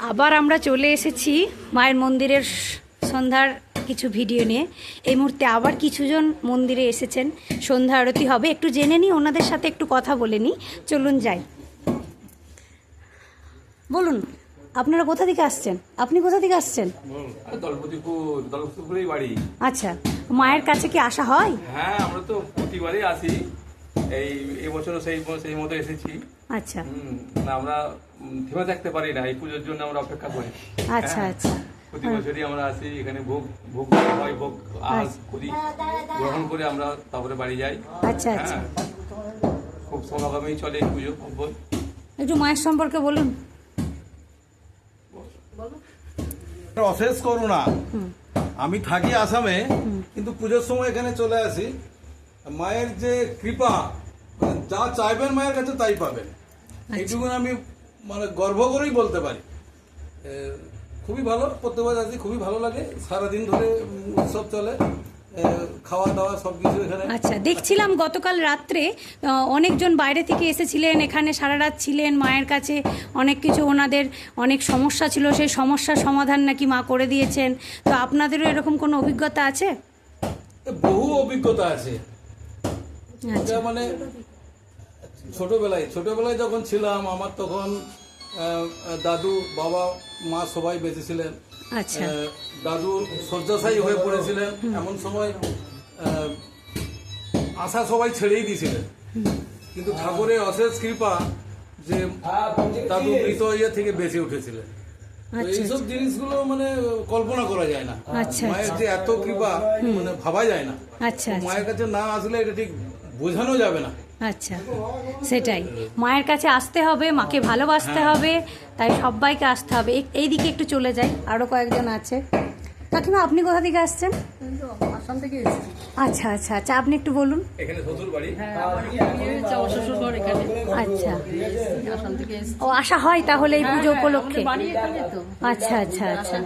আবার আমরা চলে এসেছি মায়ের মন্দিরের সন্ধ্যার কিছু ভিডিও নিয়ে। এই মুহূর্তে আবার কিছুজন মন্দিরে এসেছেন, সন্ধ্যা আরতি হবে, একটু জেনে নিই, ওনাদের সাথে একটু কথা বলে নিই। চলুন যাই। বলুন, আপনারা কোথা থেকে আসছেন? আপনি কোথা থেকে আসছেন? আচ্ছা, মায়ের কাছে কি আসা হয়? হ্যাঁ, আমরা তো প্রতিবারই আসি। এই বছরও সেই মতো এসেছি। আচ্ছা, আমরা থেমে থাকতে পারি না, এই পুজোর জন্য আমরা অপেক্ষা করি। আচ্ছা আচ্ছা, প্রতি বছরই আমরা আসি, এখানে ভোগ হয়, ভোগ করি, গ্রহণ করে আমরা তারপরে বাড়ি যাই। আচ্ছা আচ্ছা, খুব সমাগমেই চলে এই পুজো। একটু মায়ের সম্পর্কে বলুন। অশেষ করুণা। আমি থাকি আসামে, কিন্তু পুজোর সময় এখানে চলে আসি। মায়ের যে কৃপা, যা চাইবেন মায়ের কাছে তাই পাবেন, এইটুকু আমি মানে গর্ব করেই বলতে পারি। খুবই ভালো, প্রত্যেকবার আসি, খুবই ভালো লাগে। সারাদিন ধরে উৎসব চলে, খাওয়া দাওয়া সবকিছু এখানে। আচ্ছা, দেখছিলাম গতকাল রাত্রে অনেকজন বাইরে থেকে এসেছিলেন, এখানে সারা রাত ছিলেন মায়ের কাছে। অনেক কিছু ওনাদের অনেক সমস্যা ছিল, সেই সমস্যার সমাধান নাকি মা করে দিয়েছেন। তো আপনাদেরও এরকম কোনো অভিজ্ঞতা আছে? বহু অভিজ্ঞতা আছে। আচ্ছা, মানে ছোটবেলায় যখন ছিলাম, আমার তখন দাদু, বাবা, মা সবাই বেঁচে ছিলেন। আচ্ছা, দাদু শয্যাশায়ী হয়ে পড়েছিলেন, এমন সময় আশা সবাই ছেড়েই দিয়েছিলেন। কিন্তু ঠাকুরের অশেষ কৃপা যে দাদু মৃত ইয়ে থেকে বেঁচে উঠেছিলেন। এইসব জিনিসগুলো মানে কল্পনা করা যায় না। মায়ের যে এত কৃপা মানে ভাবা যায় না। আচ্ছা, মায়ের কাছে না আসলে এটা ঠিক বোঝানো যাবে না। আচ্ছা, সেটাই, মায়ের কাছে আসতে হবে, মাকে ভালোবাসতে হবে, তাই সবাইকে আসতে হবে। এইদিকে একটু চলে যাই, আরো কয়েকজন আছে। কাকিমা, আপনি কোথা থেকে আসছেন? আসাম থেকে এসেছি। আচ্ছা আচ্ছা আচ্ছা, আপনি একটু বলুন। এখানে শ্বশুর বাড়ি। শ্বশুর ঘর এখানে। আচ্ছা, আসাম থেকে এসেছি। ও আসা হয় তাহলে এই পুজো উপলক্ষে? বাড়ি এখানে তো। আচ্ছা আচ্ছা আচ্ছা,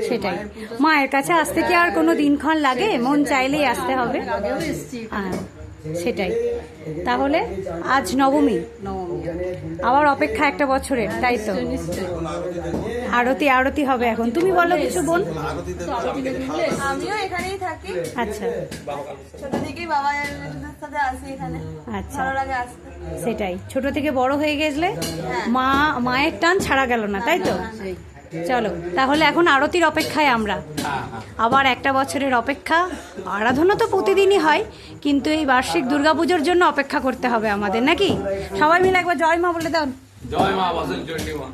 সেটাই। মায়ের কাছে আসতে কি আর কোনো দিনক্ষণ লাগে? মন চাইলেই আসতে হবে। আগেও এসেছি। হ্যাঁ, সেটাই। তাহলে আজ নবমী, আবার অপেক্ষা একটা বছরের, তাই তো? আরতি হবে এখন। তুমি বলো কিছু, বোন। আমিও এখানেই থাকি। আচ্ছা ছোট থেকেই বাবার সাথে আসি এখানে। আচ্ছা, ভালো লাগে আসতে। সেটাই, ছোট থেকে বড় হয়ে গেলে মায়ের টান ছাড়া গেল না, তাই তো? চলো তাহলে এখন আরতির অপেক্ষায় আমরা। আবার একটা বছরের অপেক্ষা। আরাধনা তো প্রতিদিনই হয়, কিন্তু এই বার্ষিক দুর্গাপুজোর জন্য অপেক্ষা করতে হবে আমাদের, নাকি? সবাই মিলে একবার জয় মা বলে দাও। জয় মা বাসন্তী মা।